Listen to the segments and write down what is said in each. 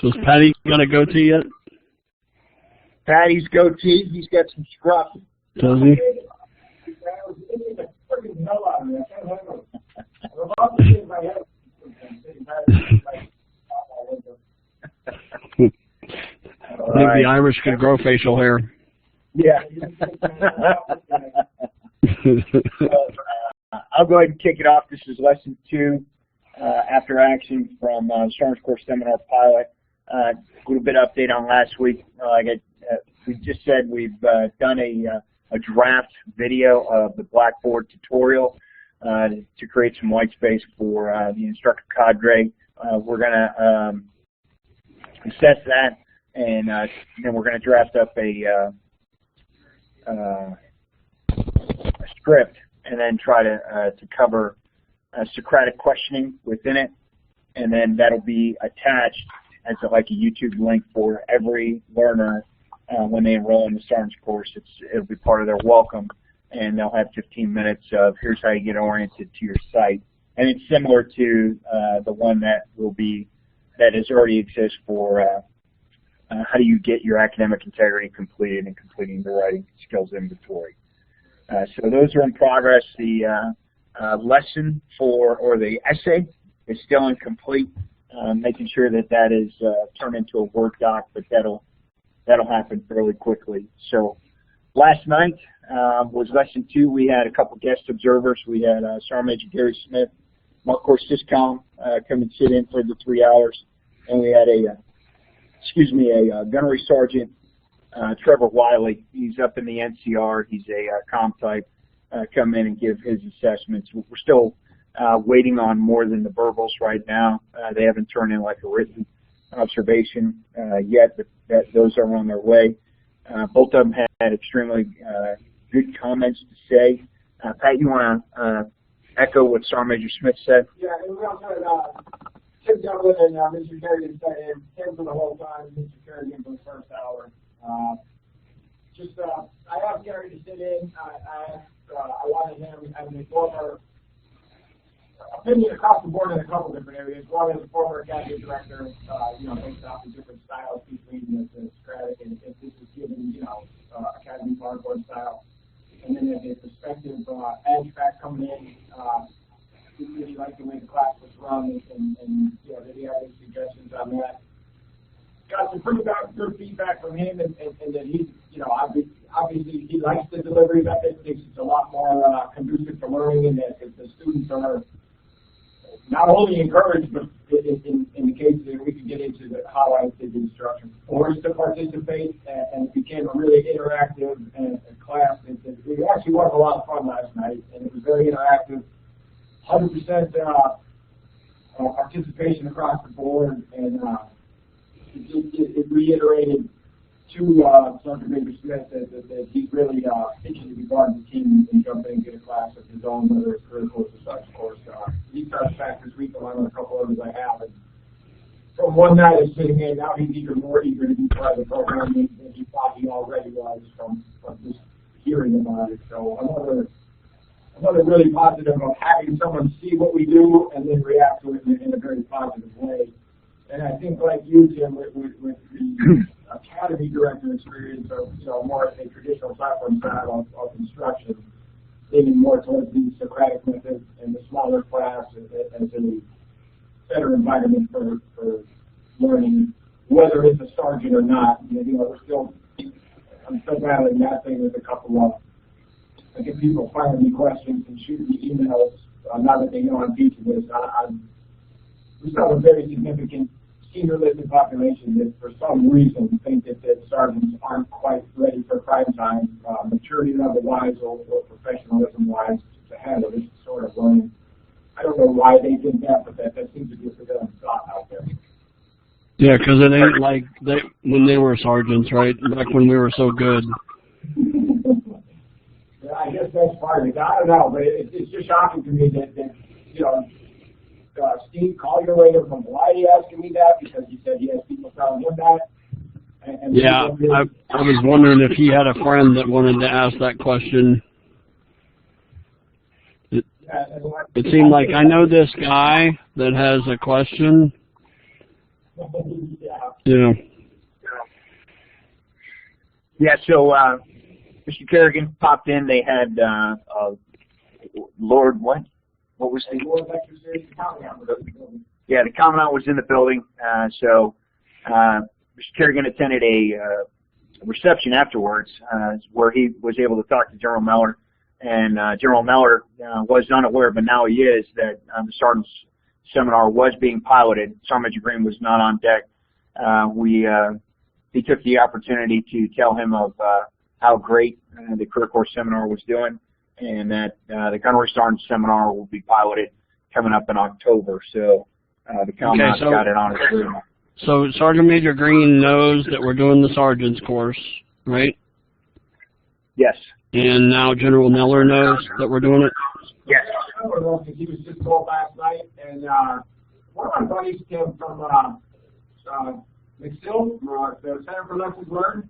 So is Patty got a goatee yet? Patty's goatee, he's got some scruff. Does he? I think the Irish could grow facial hair. Yeah. I'll go ahead and kick it off. This is lesson 2, after action from Sergeant's Course Seminar Pilot. A little bit of update on last week. We just said we've done a draft video of the Blackboard tutorial to create some white space for the instructor cadre. We're going to assess that, and then we're going to draft up a script and then try to cover Socratic questioning within it, and then that'll be attached as like a YouTube link for every learner when they enroll in the Sergeant's course. It'll be part of their welcome, and they'll have 15 minutes of here's how you get oriented to your site. And it's similar to the one that has already exists for how do you get your academic integrity completed and completing the writing skills inventory. So those are in progress. The lesson or the essay is still incomplete. Making sure that is turned into a Word doc, but that'll happen fairly quickly. So last night was lesson 2. We had a couple guest observers. We had Sergeant Major Gary Smith, Mark Corps Syscom, come and sit in for the 3 hours, and we had a Gunnery Sergeant Trevor Wiley. He's up in the NCR. He's a comp type. Come in and give his assessments. We're still waiting on more than the verbals right now. They haven't turned in like a written observation yet, but those are on their way. Both of them had extremely good comments to say. Pat, you want to echo what Sergeant Major Smith said? Yeah, and we also had Tim Devlin and Mr. Kerrigan sat in, Tim for the whole time, Mr. Kerrigan for the first hour. I asked Gary to sit in. I wanted him as a former opinion across the board in a couple different areas. One as a former academy director, based off the different styles between the Socratic and this is given, academy hardboard style. And then as a prospective ANSPAC coming in, he really liked the way the class was run, and did he have any suggestions on that? Got some pretty good feedback from him, and that he, obviously he likes the delivery method, thinks it's a lot more conducive to learning, and that the students are not only encouraged, but in the case that we could get into how I did the instruction, forced to participate, and it became a really interactive class. It actually was a lot of fun last night, and it was very interactive. 100% participation across the board, and it reiterated to Sergeant Major Smith that he's really itching to be part of the team and jump in and get a class of his own, whether it's critical or such course. He starts back this week along with a couple others I have. And from one night of sitting in, now he's even more eager to be part of the program than he thought he already was from just hearing about it. So another really positive of having someone see what we do and then react to it in a very positive way. And I think, like you, Jim, with the academy director experience of more of a traditional platform style of instruction, leaning more towards the Socratic method and the smaller class as a better environment for learning, whether it's a sergeant or not. I'm still battling that thing with a couple of. I get people firing me questions and shooting me emails now that they know I'm teaching this. We still have a very significant senior listed population that for some reason think that sergeants aren't quite ready for prime time, maturity level-wise or professionalism-wise to handle this sort of learning. I don't know why they think that, but that seems to be a good thought out there. Yeah, because it ain't like when they were sergeants, right? Back when we were so good. I guess that's part of it. I don't know, but it's just shocking to me that Steve Collier from Hawaii asking me that because he said he has people telling him that. And yeah, I was wondering if he had a friend that wanted to ask that question. It seemed like I know this guy that has a question. Yeah. Yeah. Yeah, so Mr. Kerrigan popped in. They had Lord what? What was the? Yeah, the Commandant was in the building. So Mr. Kerrigan attended a reception afterwards where he was able to talk to General Mellor. And General Mellor was unaware, but now he is, that the Sergeant's seminar was being piloted. Sergeant Major Green was not on deck. He took the opportunity to tell him of how great the Career Corps seminar was doing, and that the Gunnery Sergeant seminar will be piloted coming up in October. So the Commandant got it on his screen. So Sergeant Major Green knows that we're doing the Sergeant's course, right? Yes. And now General Mellor knows that we're doing it? Yes. He was just told last night, and one of my buddies came from McSill, the Center for Lessons Learned.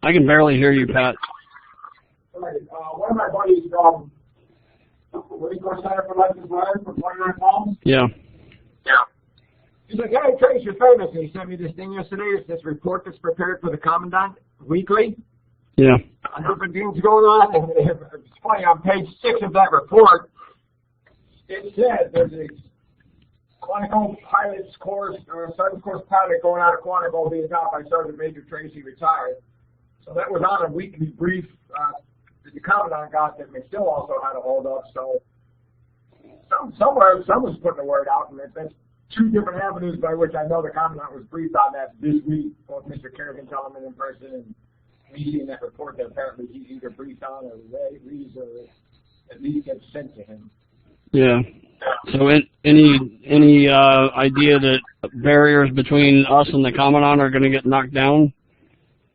I can barely hear you, Pat. One of my buddies from Marine Corps Center for Lessons Learned from 29 Palms. Yeah. He's like, hey, Trace, you're famous. And he sent me this thing yesterday. It's this report that's prepared for the Commandant weekly. Yeah. On different things going on. And it's funny, on page 6 of that report, it says there's a Quantico pilot's course, or a Sergeant's course pilot going out of Quantico being taught by Sergeant Major Tracy, retired. So that was on a weekly brief that the Commandant got that McStill also had a hold of. So somewhere, someone's putting the word out, and that's 2 different avenues by which I know the Commandant was briefed on that this week. Both Mr. Kerrigan telling him in person and me in that report that apparently he's either briefed on or reads or at least gets sent to him. Yeah. So any idea that barriers between us and the Commandant are going to get knocked down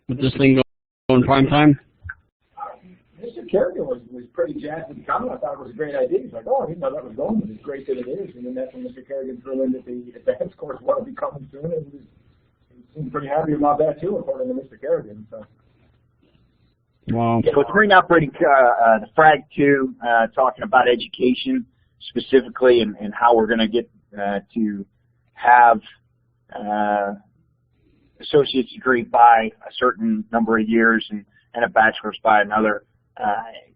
with this thing going prime time? Mr. Kerrigan was pretty jazzed with the Commandant. I thought it was a great idea. He's like, oh, I didn't know that was going, but it's great that it is. And then that's when Mr. Kerrigan threw in that the advanced course will be coming soon, and he seemed pretty happy about that too, according to Mr. Kerrigan. So. Wow. Yeah, with Marine Operating the Frag 2 talking about education specifically and how we're going to get to have associate's degree by a certain number of years and a bachelor's by another.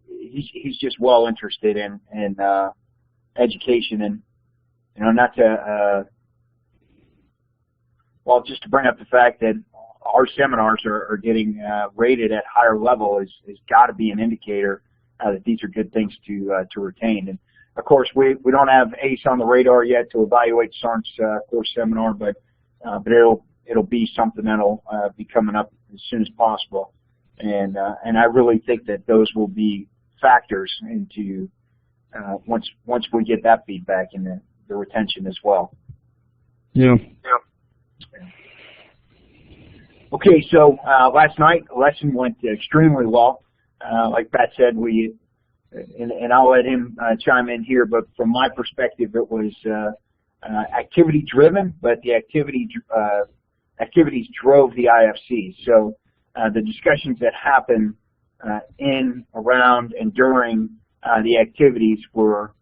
He's just well interested in education, and not to just to bring up the fact that our seminars are getting rated at higher level is got to be an indicator that these are good things to retain. And of course, we don't have ACE on the radar yet to evaluate Sergeant's course seminar, but it'll be something that'll be coming up as soon as possible. And I really think that those will be factors into once we get that feedback and the retention as well. Yeah. Okay, so last night the lesson went extremely well. Like Pat said, and I'll let him chime in here, but from my perspective, it was activity driven, but the activities drove the IFC. So the discussions that happened in, around, and during the activities were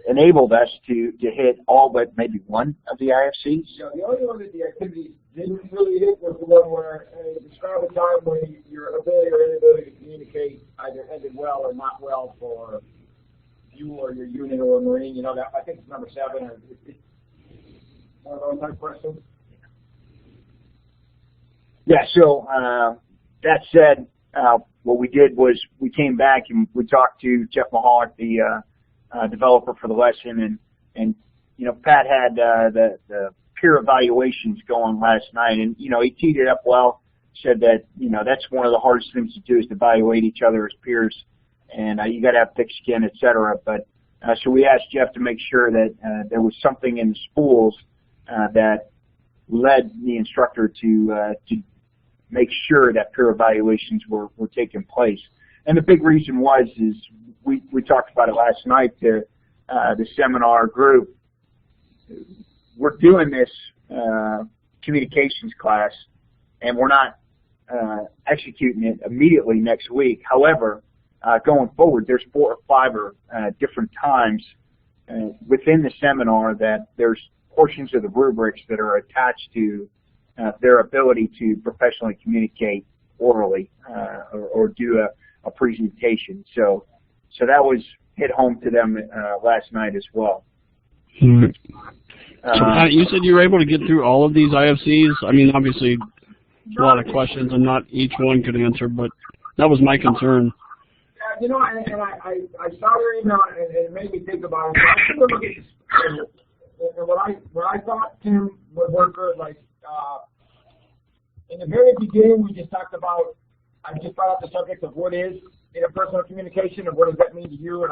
enabled us to hit all but maybe one of the IFCs. Yeah, the only one that the activities didn't really hit was the one where describe a time when your ability or inability to communicate either ended well or not well for you or your unit or a Marine. You know, that I think it's number 7 or it's one of those type questions. Yeah. So that said, what we did was we came back and we talked to Jeff Mahalik, the developer for the lesson, and Pat had the peer evaluations going last night, and he teed it up well. Said that that's one of the hardest things to do is to evaluate each other as peers, and you got to have thick skin, etc. But so we asked Jeff to make sure that there was something in the spools that led the instructor to make sure that peer evaluations were taking place. And the big reason is we talked about it last night to the seminar group. We're doing this communications class, and we're not executing it immediately next week. However, going forward, there's 4 or 5 different times within the seminar that there's portions of the rubrics that are attached to their ability to professionally communicate orally or do a presentation. So that was hit home to them last night as well. Right. So Pat, you said you were able to get through all of these IFCs. I mean, obviously, a lot of questions, and not each one could answer, but that was my concern. You know, and I saw your email, and it made me think about it. So I took a look at this, and what I thought, Tim, would work good, like, in the very beginning, we just talked about, I just brought up the subject of what is interpersonal communication and what does that mean to you,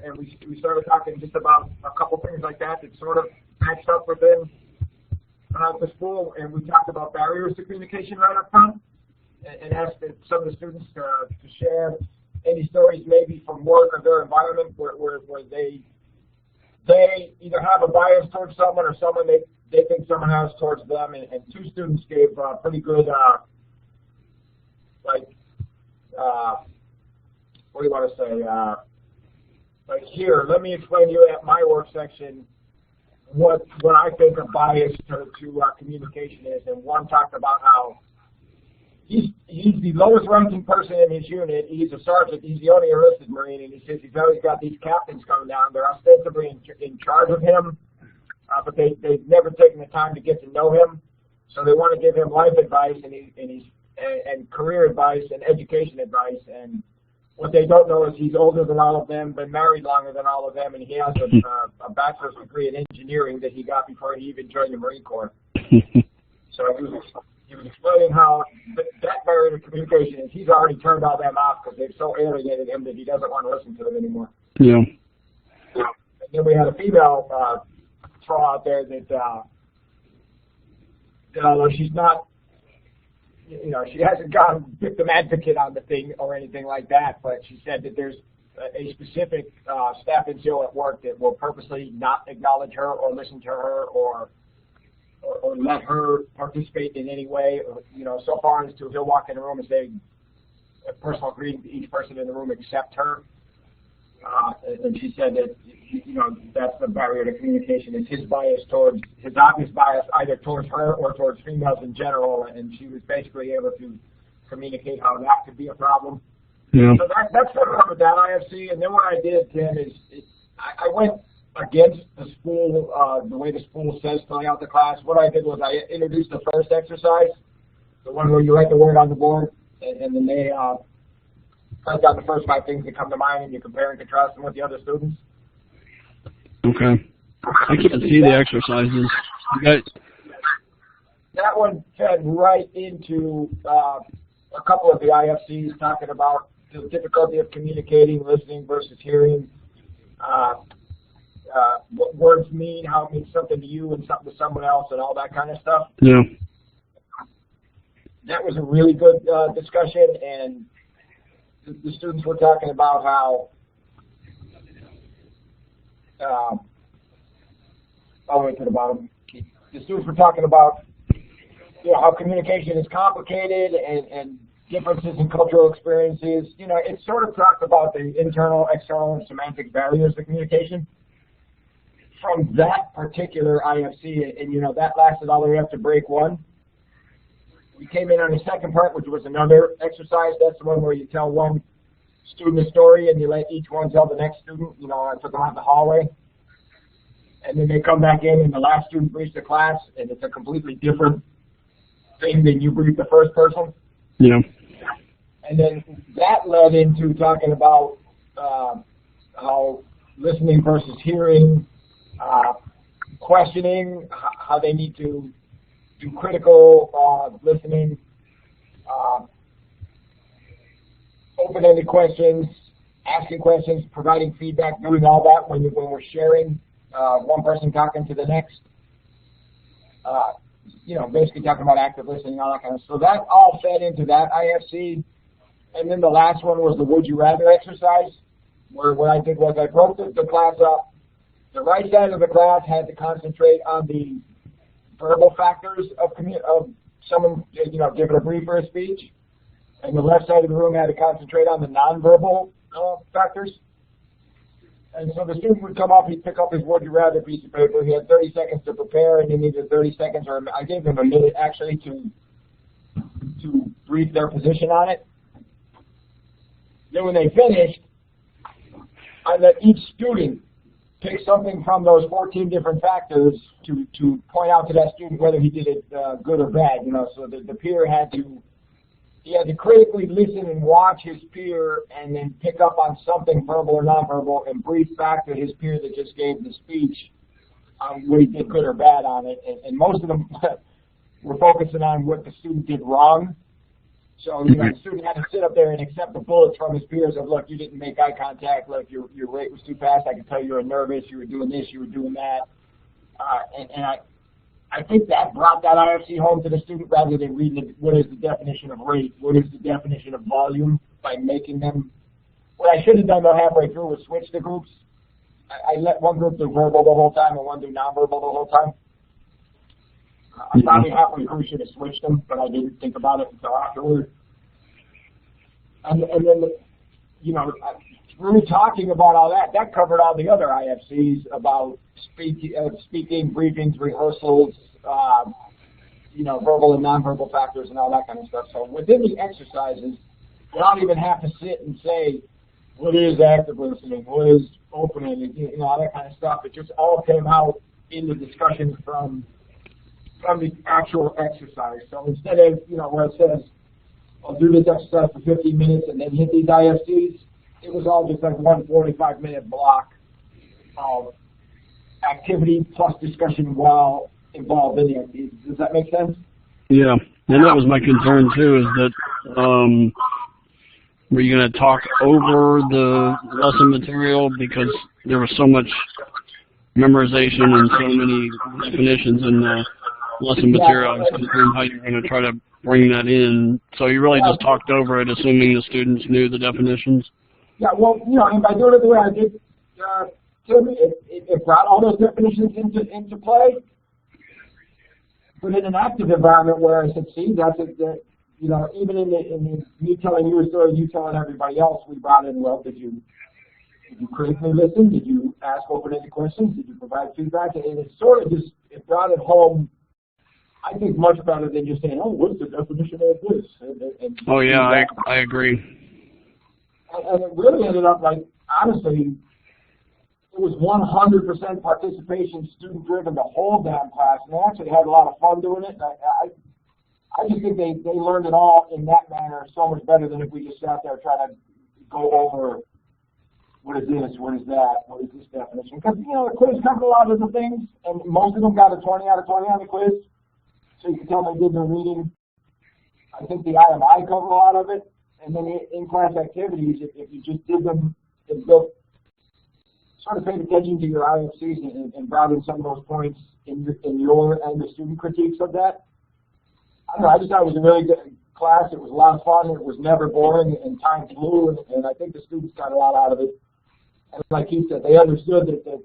and we started talking just about a couple things like that sort of matched up within the school, and we talked about barriers to communication right up front, and asked some of the students to share any stories maybe from work or their environment where they either have a bias towards someone or someone they think someone has towards them, and two students gave pretty good, what do you want to say? Like, here, let me explain to you at my work section what I think a bias to communication is. And one talked about how he's the lowest ranking person in his unit. He's a sergeant. He's the only enlisted Marine, and he says he's always got these captains coming down. They're ostensibly in charge of him, but they've never taken the time to get to know him. So they want to give him life advice and career advice and education advice. And what they don't know is he's older than all of them, been married longer than all of them, and he has a bachelor's degree in engineering that he got before he even joined the Marine Corps. So he was explaining how that barrier to communication is he's already turned all them off because they've so alienated him that he doesn't want to listen to them anymore. Yeah. And then we had a female throw out there that although she's not, you know, she hasn't gone victim advocate on the thing or anything like that, but she said that there's a specific staff NCO at work that will purposely not acknowledge her or listen to her or let her participate in any way, or, you know, so far as to he'll walk in the room and say a personal greeting to each person in the room except her. And she said that, you know, that's the barrier to communication, is his bias towards, his obvious bias either towards her or towards females in general, and she was basically able to communicate how that could be a problem. Yeah. So that's what I with that IFC, and then what I did, Tim, is I went against the school, the way the school says filling out the class. What I did was I introduced the first exercise, the one where you write the word on the board, and then they write down the first 5 things that come to mind, and you compare and contrast them with the other students. Okay. I can't see the exercises. You guys... That one fed right into a couple of the IFCs talking about the difficulty of communicating, listening versus hearing, what words mean, how it means something to you and something to someone else, and all that kind of stuff. Yeah. That was a really good discussion, and the students were talking about how all the way to the bottom. The students were talking about, you know, how communication is complicated and differences in cultural experiences. You know, it sort of talked about the internal, external, and semantic barriers to communication from that particular IFC, and you know, that lasted all the way up to break 1. We came in on the second part, which was another exercise. That's the one where you tell one student a story and you let each one tell the next student. You know, I took them out the hallway. And then they come back in and the last student briefs the class, and it's a completely different thing than you brief the first person. Yeah. And then that led into talking about how listening versus hearing, questioning, how they need to do critical listening, open-ended questions, asking questions, providing feedback, doing all that when we're sharing, one person talking to the next, you know, basically talking about active listening, all that kind of stuff. So that all fed into that IFC. And then the last one was the would you rather exercise, where what I did was I broke the class up. The right side of the class had to concentrate on the verbal factors of someone, you know, giving a brief or a speech, and the left side of the room had to concentrate on the nonverbal factors. And so the student would come up, he'd pick up his would you rather piece of paper. He had 30 seconds to prepare, and he needed 30 seconds, or I gave him a minute actually to brief their position on it. Then when they finished, I let each student pick something from those 14 different factors to point out to that student whether he did it good or bad. You know, so the peer had to critically listen and watch his peer, and then pick up on something verbal or nonverbal, and brief back to his peer that just gave the speech on what he did good or bad on it. And most of them were focusing on what the student did wrong. So, you know, the student had to sit up there and accept the bullets from his peers of, look, you didn't make eye contact, look, your rate was too fast, I can tell you were nervous, you were doing this, you were doing that. And I think that brought that IFC home to the student rather than reading what is the definition of rate, what is the definition of volume, by making them. What I should have done though halfway through was switch the groups. I let one group do verbal the whole time and one do nonverbal the whole time. I probably halfway through should have switched them, but I didn't think about it until afterward. And then, you know, really talking about all that, that covered all the other IFCs about speaking, briefings, rehearsals, you know, verbal and nonverbal factors and all that kind of stuff. So within the exercises, you don't even have to sit and say, what is active listening, what is opening, you know, all that kind of stuff. It just all came out in the discussion from the actual exercise. So instead of, you know, where it says, I'll do this exercise for 15 minutes and then hit these IFCs, it was all just like one 45-minute block of activity plus discussion while involved in the activity. Does that make sense? Yeah, and that was my concern too, is that were you going to talk over the lesson material because there was so much memorization and so many definitions in the lesson material? I was concerned how you're going to try to bring that in. So you really just talked over it, assuming the students knew the definitions? Yeah, well, you know, and by doing it the way I did, Tim, it brought all those definitions into play. But in an active environment where I said, see, that's it, that, you know, even in me telling you a story, you telling everybody else, we brought in, well, did you critically listen? Did you ask open-ended questions? Did you provide feedback? And it sort of just, it brought it home, I think, much better than just saying, oh, what's the definition of this? And oh, yeah, I agree. And it really ended up, like, honestly, it was 100% participation, student-driven, the whole damn class, and they actually had a lot of fun doing it. I just think they learned it all in that manner so much better than if we just sat there trying to go over what is this, what is that, what is this definition. Because, you know, the quiz covered a lot of the things, and most of them got a 20 out of 20 on the quiz, so you can tell they did their reading. I think the IMI covered a lot of it, and then in-class activities, if you just did them and built, sort of paid attention to your IFCs and brought in some of those points in your and the student critiques of that. I don't know, I just thought it was a really good class. It was a lot of fun. It was never boring, and time flew, and I think the students got a lot out of it. And like he said, they understood that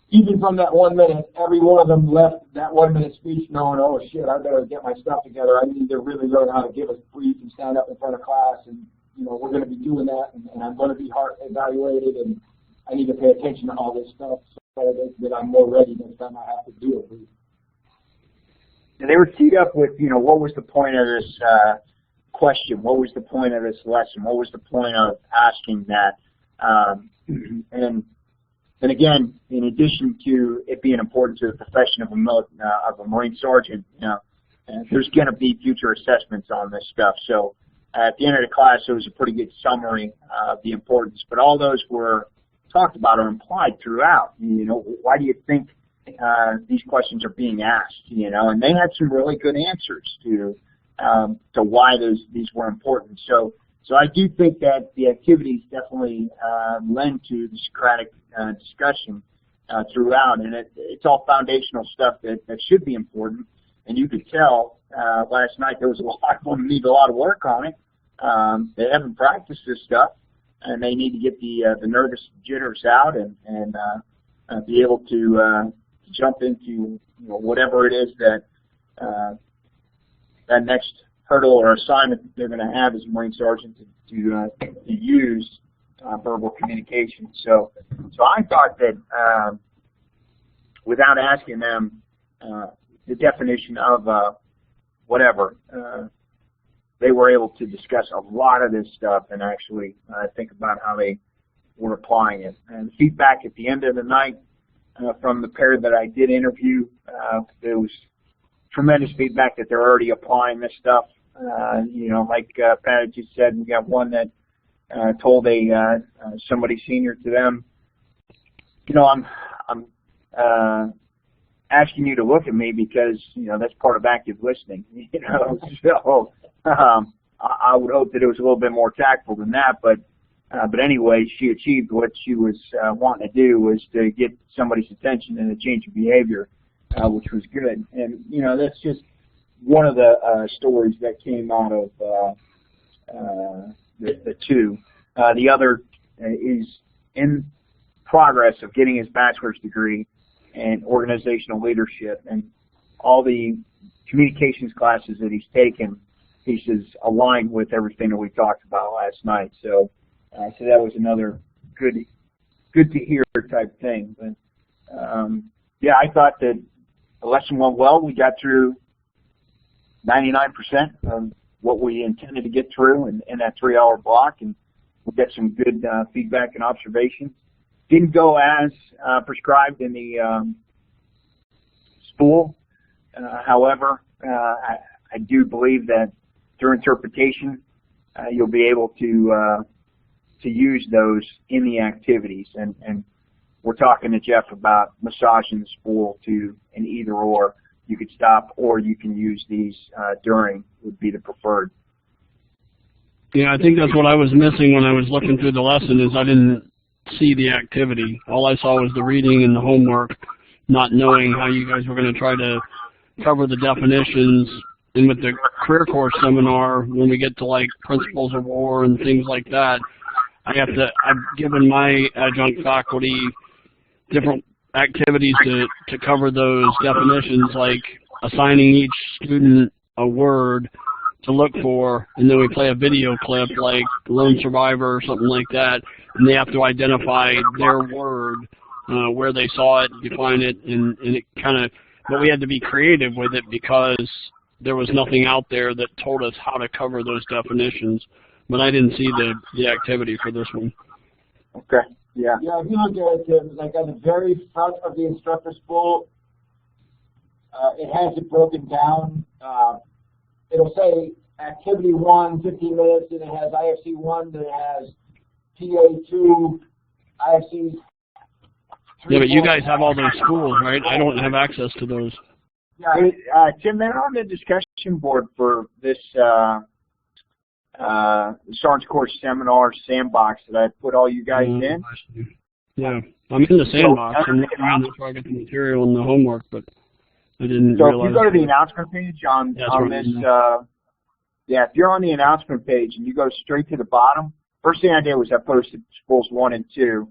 even from that 1 minute, every one of them left that 1 minute speech knowing, oh shit, I better get my stuff together. I need to really learn how to give a brief and stand up in front of class, and you know, we're going to be doing that, and I'm going to be hard evaluated, and I need to pay attention to all this stuff so that I'm more ready next time I have to do it. And they were teed up with, you know, what was the point of this question? What was the point of this lesson? What was the point of asking that? And again, in addition to it being important to the profession of a Marine Sergeant, you know, there's going to be future assessments on this stuff. So at the end of the class, it was a pretty good summary of the importance. But all those were talked about or implied throughout. You know, why do you think these questions are being asked? You know, and they had some really good answers to why these were important. So I do think that the activities definitely lend to the Socratic discussion throughout, and it's all foundational stuff that should be important. And you could tell last night there was a lot of them need a lot of work on it. They haven't practiced this stuff, and they need to get the nervous jitters out and be able to jump into, you know, whatever it is that that next hurdle or assignment that they're going to have as a Marine Sergeant to use verbal communication. So I thought that without asking them the definition of whatever, they were able to discuss a lot of this stuff and actually think about how they were applying it. And feedback at the end of the night from the pair that I did interview, there was tremendous feedback that they're already applying this stuff. You know, like Pat just said, we got one that told somebody senior to them, you know, I'm asking you to look at me because, you know, that's part of active listening. You know, so I would hope that it was a little bit more tactful than that, but anyway, she achieved what she was wanting to do, was to get somebody's attention and a change of behavior, which was good. And, you know, that's just one of the stories that came out of the two. The other is in progress of getting his bachelor's degree in organizational leadership, and all the communications classes that he's taken, he says, aligned with everything that we talked about last night. So that was another good to hear type thing. But yeah, I thought that the lesson went well. We got through 99% of what we intended to get through in that 3-hour block, and we got some good feedback and observations. Didn't go as prescribed in the spool. However, I do believe that through interpretation, you'll be able to use those in the activities. And we're talking to Jeff about massaging the spool to an either or. You could stop, or you can use these during, would be the preferred. Yeah, I think that's what I was missing when I was looking through the lesson, is I didn't see the activity. All I saw was the reading and the homework, not knowing how you guys were going to try to cover the definitions. And with the career course seminar, when we get to like principles of war and things like that, I've given my adjunct faculty different activities to cover those definitions, like assigning each student a word to look for, and then we play a video clip like Lone Survivor or something like that, and they have to identify their word, where they saw it, define it, and it kind of, but we had to be creative with it because there was nothing out there that told us how to cover those definitions. But I didn't see the activity for this one. Okay. Yeah. Yeah, if you look at it, like on the very front of the instructor spool, it has it broken down. It'll say activity 1, 15 minutes, and it has IFC 1, then it has PA 2, IFC 3. Yeah, but you guys have all those schools, right? I don't have access to those. Yeah, Tim, they're on the discussion board for this Sergeant Course Seminar Sandbox that I put all you guys in. Yeah, I'm in the Sandbox, and that's where I get the material and the homework, but I didn't realize. So if you go to the announcement page on this, if you're on the announcement page and you go straight to the bottom, first thing I did was I posted schools 1 and 2.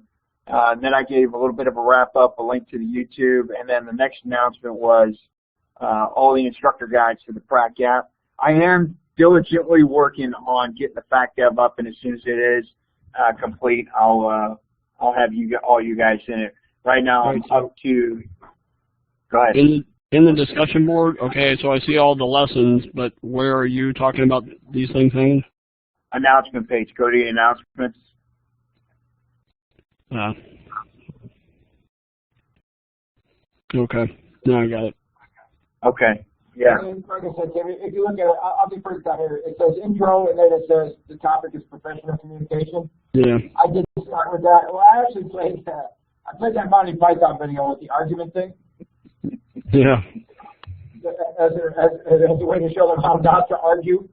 And then I gave a little bit of a wrap-up, a link to the YouTube, and then the next announcement was all the instructor guides to the Pratt Gap. I am diligently working on getting the FacDev up, and as soon as it is complete, I'll have all you guys in it. Right now, I'm up to. Go ahead. In the discussion board, okay. So I see all the lessons, but where are you talking about these things? Announcement page. Go to the announcements. Okay. Now I got it. Okay. Yeah. And like I said, Tim, if you look at it, I'll be first down here. It says intro, and then it says the topic is professional communication. Yeah. I did start with that. Well, I actually played that Monty Python video with the argument thing. Yeah. As a way to show them how not to argue.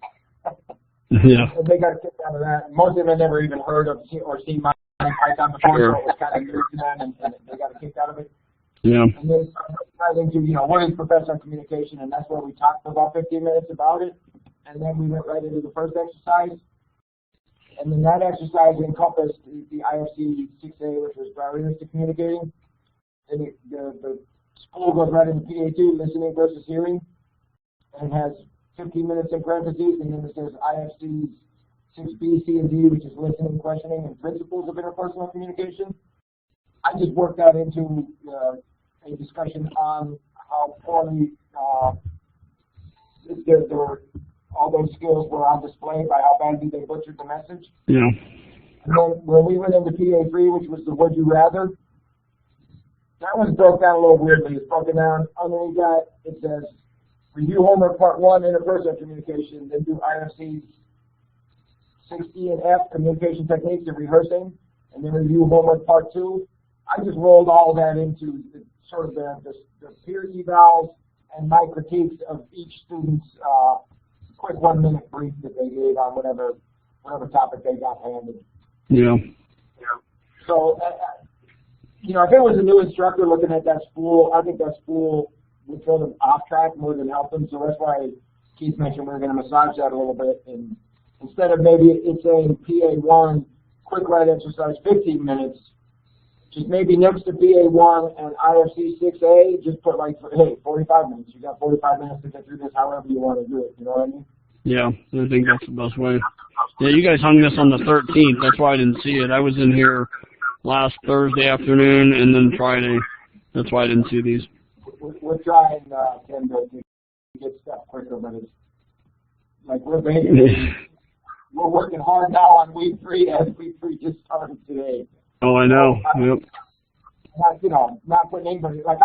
Yeah. And they got a kick out of that. Most of them had never even heard of or seen Monty Python before, so it was kind of new to them, and they got a kick out of it. Yeah. And then I think, what is professional communication, and that's where we talked for about 15 minutes about it. And then we went right into the first exercise. And then that exercise encompassed the IFC 6A, which was barriers to communicating. And the spool goes right into PA2, listening versus hearing. And it has 15 minutes in parentheses, and then it says IFC 6B, C, and D, which is listening, questioning, and principles of interpersonal communication. I just worked that into a discussion on how poorly all those skills were on display by how badly they butchered the message. Yeah. And then when we went into PA3, which was the would you rather, that was broke down a little weirdly. It's broken down underneath that. It says, review homework part 1, interpersonal communication, then do IFC's 60 and F, communication techniques and rehearsing, and then review homework part 2. I just rolled all that into sort of the peer evals and my critiques of each student's quick 1-minute brief that they gave on whatever topic they got handed. Yeah. So, you know, if it was a new instructor looking at that spool, I think that spool would throw them off track more than help them. So that's why Keith mentioned we we're going to massage that a little bit. And instead of maybe it's saying PA1, quick write exercise, 15 minutes, just maybe next to PA1 and IFC 6A, just put like, hey, 45 minutes. You got 45 minutes to get through this however you want to do it. You know what I mean? Yeah, I think that's the best way. Yeah, you guys hung this on the 13th. That's why I didn't see it. I was in here last Thursday afternoon and then Friday. That's why I didn't see these. We're trying, Tim, to get stuff quicker, but it's like we're working hard now on week 3 as week 3 just started today. Oh, I know. Yep. Not putting anybody, like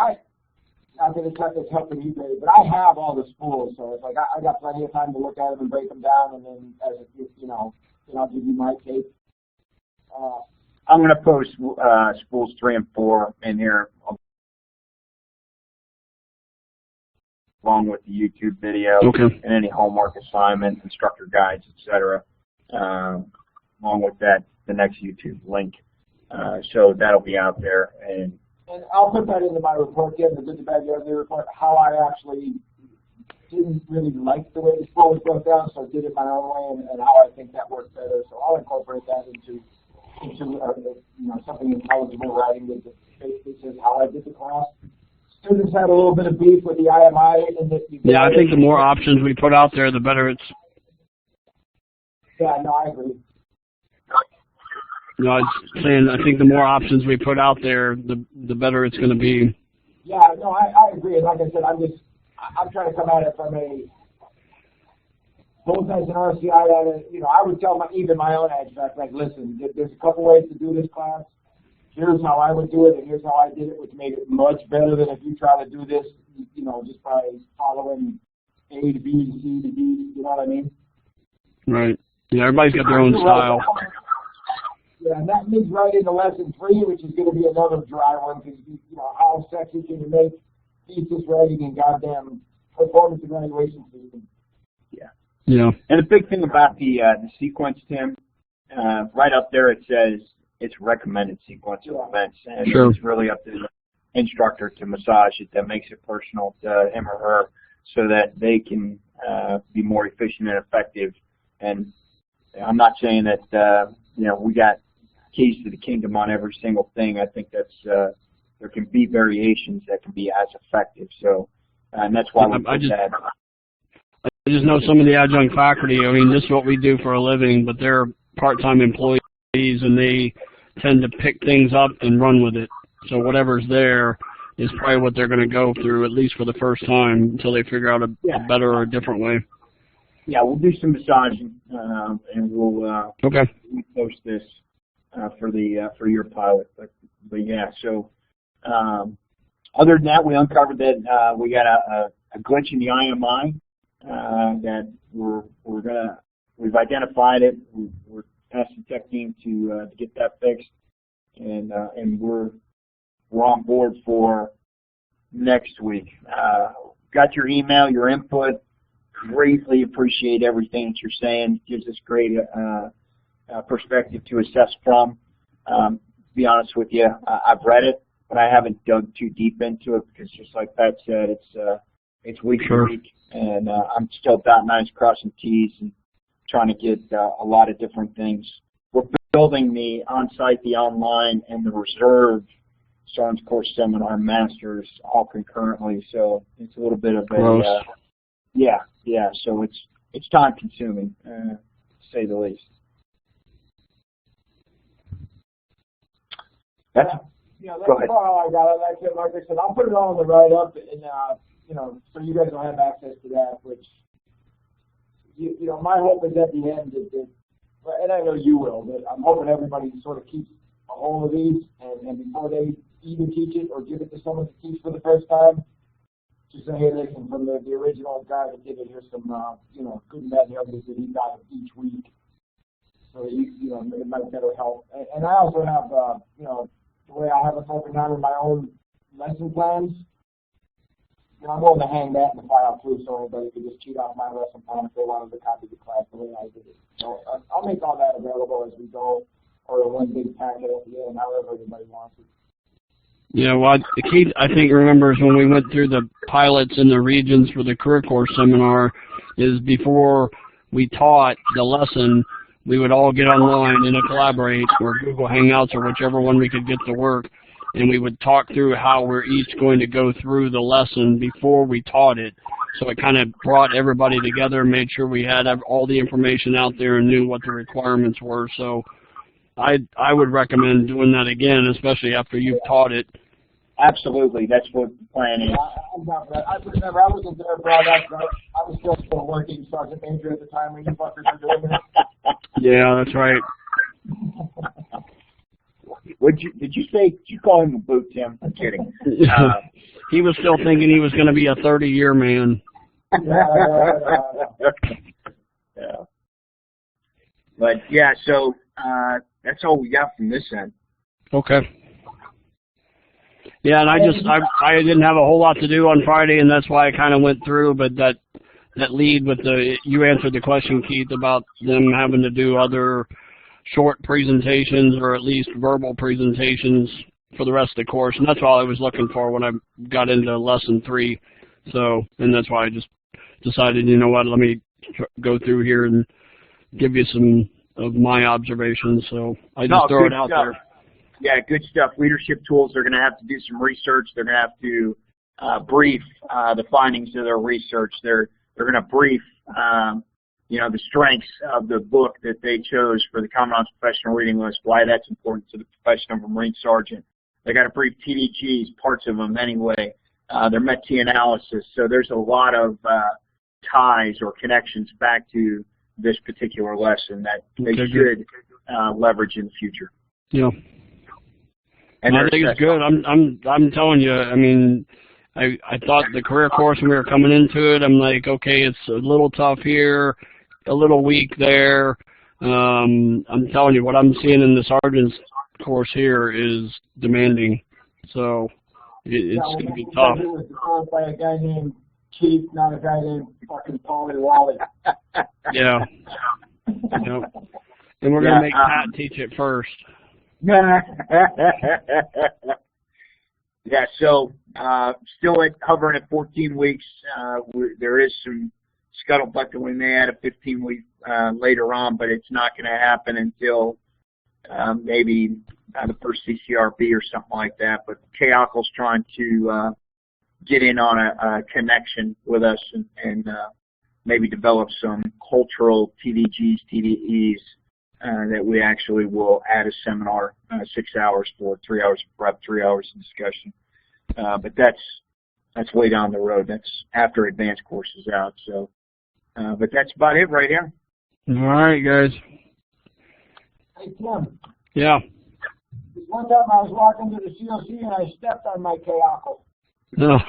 not that it's helping you guys, but I have all the spools, so it's like I got plenty of time to look at them and break them down, and then then I'll give you my take. I'm going to post spools 3 and 4 in here, along with the YouTube video, okay, and any homework assignment, instructor guides, etc. Along with that, the next YouTube link. So that'll be out there, and I'll put that into my report, the good, the bad, the ugly report, how I actually didn't really like the way the spool was broke down, so I did it my own way, and how I think that worked better. So I'll incorporate that into something intelligible writing that basically says how I did the class. Students had a little bit of beef with the IMI, and yeah, I think the more options we put out there, the better it's. Yeah, no, I agree. No, I was saying I think the more options we put out there, the better it's going to be. Yeah, no, I agree. And like I said, I'm trying to come at it from both as an RCI, I would tell even my own abstract, like, listen, there's a couple ways to do this class. Here's how I would do it, and here's how I did it, which made it much better than if you try to do this, just by following A to B to C to D. You know what I mean? Right. Yeah, everybody's got their own style. Yeah, and that leads right into lesson 3, which is going to be another dry one, because how sexy can you make thesis writing and goddamn performance evaluation system? Yeah. Yeah. And the big thing about the sequence, Tim, right up there it says it's recommended sequence of events, and sure, it's really up to the instructor to massage it, that makes it personal to him or her, so that they can be more efficient and effective. And I'm not saying that we got keys to the kingdom on every single thing. I think that's there can be variations that can be as effective. So, and that's why I just know some of the adjunct faculty. I mean, this is what we do for a living, but they're part-time employees, and they tend to pick things up and run with it. So whatever's there is probably what they're going to go through, at least for the first time, until they figure out a better or a different way. Yeah, we'll do some massaging, and we'll post this for your pilot. But yeah, so other than that, we uncovered that we got a glitch in the IMI that we've identified it. We're asking the tech team to get that fixed, and we're on board for next week. Got your email, your input. Greatly appreciate everything that you're saying. It gives us great perspective to assess from. Be honest with you, I've read it, but I haven't dug too deep into it because, just like Pat said, it's week to week, and I'm still dotting I's, crossing T's, and trying to get a lot of different things. We're building the on-site, the online, and the reserve Starnes Course Seminar Masters all concurrently, so it's a little bit of a yeah. So it's time consuming, to say the least. That's that's go ahead. about all I got. Like I said, I'll put it all in the write-up, and so you guys will have access to that. Which, my hope is at the end that, and I know you will, but I'm hoping everybody sort of keeps a hold of these, and before they even teach it or give it to someone to teach for the first time, just say, hey, listen, from the original guy that did it, here's some, good and bad nuggets that he got each week. So that it might better help. And I also have, the way I have it broken down in my own lesson plans. I'm willing to hang that in the file too, so anybody could just cheat off my lesson plan if they wanted to copy the class the way I did it. So I'll make all that available as we go, or in one big packet at the end, however everybody wants it. Yeah, well, the key, I think, remembers when we went through the pilots in the regions for the career course seminar is before we taught the lesson, we would all get online in a Collaborate or Google Hangouts or whichever one we could get to work, and we would talk through how we're each going to go through the lesson before we taught it. So it kind of brought everybody together, made sure we had all the information out there and knew what the requirements were. So I would recommend doing that again, especially after you've taught it. Absolutely, that's what the plan is. I remember I wasn't there for all that. I was still working sergeant major at the time when you fuckers were doing it. Yeah, that's right. Did you call him a boot, Tim? I'm kidding. He was still thinking he was going to be a 30-year man. Yeah. But yeah, so that's all we got from this end. Okay. Yeah, and I didn't have a whole lot to do on Friday, and that's why I kind of went through. But that lead with you answered the question, Keith, about them having to do other short presentations or at least verbal presentations for the rest of the course, and that's all I was looking for when I got into lesson 3. So, and that's why I just decided, you know what, let me go through here and give you some of my observations. So I just throw it out there. Yeah, good stuff. Leadership tools, they're going to have to do some research. They're going to have to brief the findings of their research. They're going to brief, the strengths of the book that they chose for the Commandant's Professional Reading List, why that's important to the profession of a Marine Sergeant. They got to brief TDGs, parts of them anyway, their MET-T analysis. So there's a lot of ties or connections back to this particular lesson that they should leverage in the future. Yeah. And I think it's good. I'm telling you, I mean, I thought the career course when we were coming into it, I'm like, okay, it's a little tough here, a little weak there. I'm telling you, what I'm seeing in the sergeant's course here is demanding. So it's going to be tough. It was developed by a guy named Keith, not a guy named fucking Paulie Wally. Yeah. Yep. And we're going to make Pat teach it first. Yeah, so still hovering at 14 weeks. There is some scuttlebutt that we may add a 15-week later on, but it's not going to happen until maybe the first CCRB or something like that. But KAOCL's trying to get in on a connection with us and maybe develop some cultural TDGs, TDEs. That we actually will add a seminar, 6 hours for 3 hours of prep, 3 hours of discussion. But that's way down the road. That's after advanced course is out. So, but that's about it right here. All right, guys. Hey, Tim. Yeah. One time I was walking to the COC and I stepped on my KAOCL. No.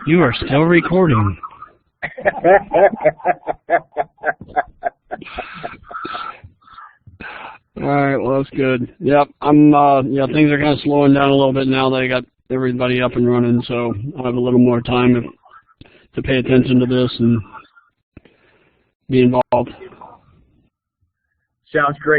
You are still recording. All right, well, that's good. Yep, things are kind of slowing down a little bit now that I got everybody up and running, so I'll have a little more time to pay attention to this and be involved. Sounds great.